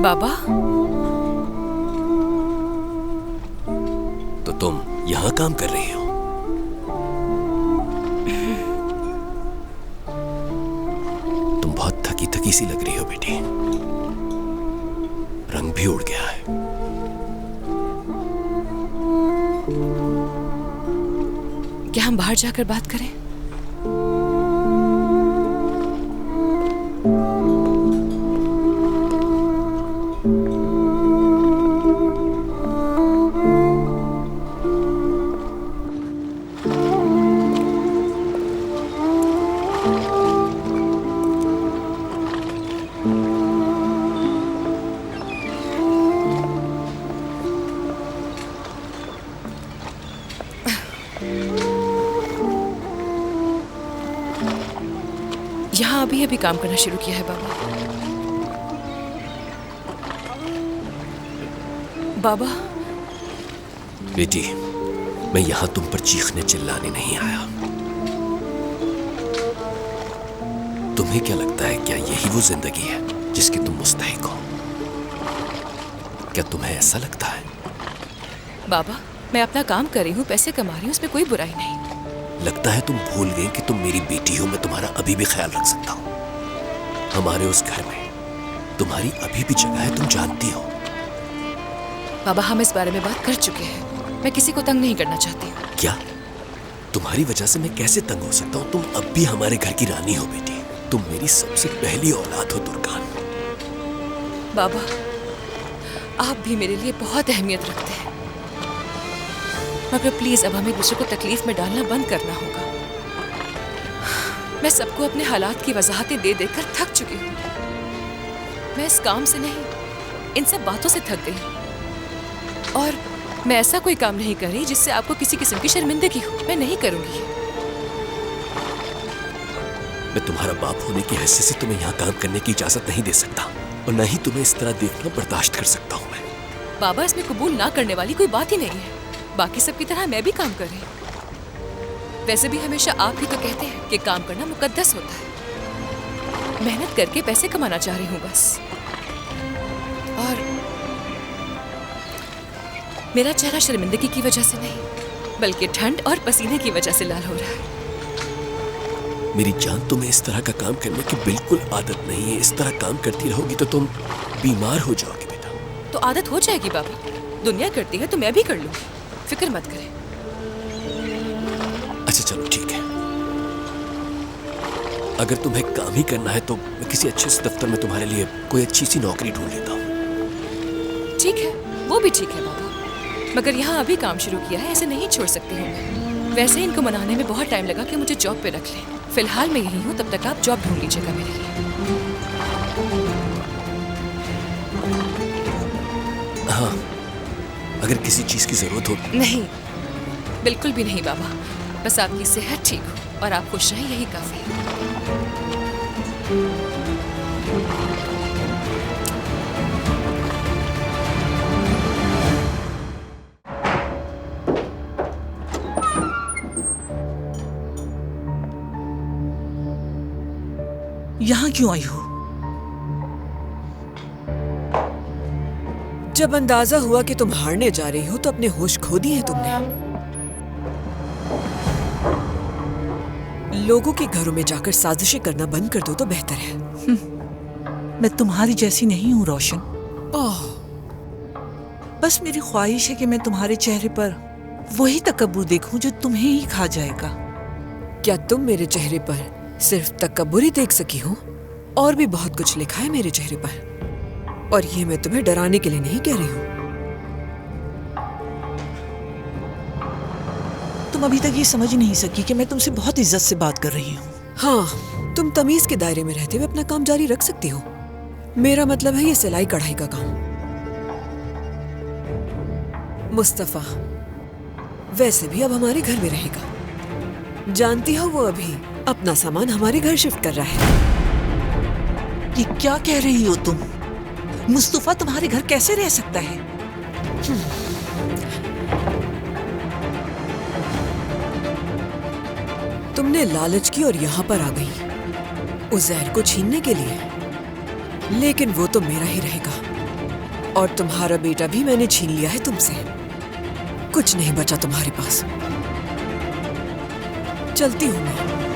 बाबा, तो तुम यहाँ काम कर रही हो? तुम बहुत थकी थकी सी लग रही हो बेटी। रंग भी उड़ गया है। क्या हम बाहर जाकर बात करें? यहाँ अभी अभी काम करना शुरू किया है बाबा। बाबा, बेटी, मैं यहां तुम पर चीखने चिल्लाने नहीं आया। तुम्हें क्या लगता है, क्या यही वो जिंदगी है जिसकी तुम मुस्तहिक हो? क्या तुम्हें ऐसा लगता है? बाबा, मैं अपना काम कर रही हूँ, पैसे कमा रही हूँ, उसमें कोई बुराई नहीं। लगता है तुम भूल गए कि तुम मेरी बेटी हो। मैं तुम्हारा अभी भी ख्याल रख सकता हूँ। हमारे उस घर में तुम्हारी अभी भी जगह है, तुम जानती हो। बाबा, हम इस बारे में बात कर चुके हैं। मैं किसी को तंग नहीं करना चाहती हूँ। क्या? तुम्हारी वजह से मैं कैसे तंग हो सकता हूँ? तुम अब भी हमारे घर की रानी हो बेटी। तुम मेरी सबसे पहली औलाद हो दुर्गान। बाबा, आप भी मेरे लिए बहुत अहमियत रखते हैं, मगर प्लीज अब हमें दूसरे को तकलीफ में डालना बंद करना होगा। मैं सबको अपने हालात की वजाहतें दे देकर थक चुकी हूँ। मैं इस काम से नहीं, इन सब बातों से थक गई। और मैं ऐसा कोई काम नहीं कर रही जिससे आपको किसी किस्म की शर्मिंदगी हो। मैं नहीं करूंगी। मैं तुम्हारा बाप होने की हैसियत से तुम्हें यहाँ काम करने की इजाजत नहीं दे सकता, और न ही तुम्हें इस तरह देखना बर्दाश्त कर सकता हूँ मैं। बाबा, इसमें कबूल ना करने वाली कोई बात ही नहीं है। बाकी सब की तरह मैं भी काम कर रही हूँ। वैसे भी हमेशा आप ही तो कहते हैं कि काम करना मुकद्दस होता है। मेहनत करके पैसे कमाना चाह रही हूँ बस। और मेरा चेहरा शर्मिंदगी की वजह से नहीं, बल्कि ठंड और पसीने की वजह से लाल हो रहा है। मेरी जान, तुम्हें इस तरह का काम करने की बिल्कुल आदत नहीं है। इस तरह काम करती रहोगी तो तुम बीमार हो जाओगी बेटा। तो आदत हो जाएगी बाबा। दुनिया करती है तो मैं भी कर लूंगी, फिक्र मत करें। अच्छा चलो ठीक है। अगर तुम्हें काम ही करना है तो मैं किसी अच्छे से दफ्तर में तुम्हारे लिए कोई अच्छी सी नौकरी ढूंढ लेता हूँ। ठीक है, वो भी ठीक है बाबा, मगर यहाँ अभी काम शुरू किया है, ऐसे नहीं छोड़ सकती हूँ मैं। वैसे ही इनको मनाने में बहुत टाइम लगा कि मुझे जॉब पे रख लें। फिलहाल मैं यही हूँ, तब तक आप जॉब ढूंढ लीजिएगा मेरे लिए। हाँ, अगर किसी चीज की जरूरत हो। नहीं, बिल्कुल भी नहीं बाबा। बस आपकी सेहत ठीक हो और आप खुश रहें, यही काफी है। यहाँ क्यों आई हो? जब अंदाजा हुआ कि तुम हारने जा रही हो तो अपने होश खो दिए तुमने। लोगों के घरों में जाकर साजिशें करना बंद कर दो तो बेहतर है। मैं तुम्हारी जैसी नहीं हूँ रोशन। ओह, बस मेरी ख्वाहिश है कि मैं तुम्हारे चेहरे पर वही तकब्बुर देखूं जो तुम्हें ही खा जाएगा। क्या तुम मेरे चेहरे पर सिर्फ तकब्बुर ही देख सकी हो? और भी बहुत कुछ लिखा है मेरे चेहरे पर, और ये मैं तुम्हें डराने के लिए नहीं कह रही हूँ। तुम अभी तक ये समझ नहीं सकी कि मैं तुमसे बहुत इज्जत से बात कर रही हूँ। हाँ, तुम तमीज के दायरे में रहते हुए अपना काम जारी रख सकती हो। मेरा मतलब है ये सिलाई कढ़ाई का काम। मुस्तफा वैसे भी अब हमारे घर में रहेगा। जानती हो, वो अभी अपना सामान हमारे घर शिफ्ट कर रहा है। ये क्या कह रही हो तुम? मुस्तफा तुम्हारे घर कैसे रह सकता है? तुमने लालच की और यहाँ पर आ गई उज़ैर को छीनने के लिए, लेकिन वो तो मेरा ही रहेगा। और तुम्हारा बेटा भी मैंने छीन लिया है तुमसे। कुछ नहीं बचा तुम्हारे पास। चलती हूँ मैं।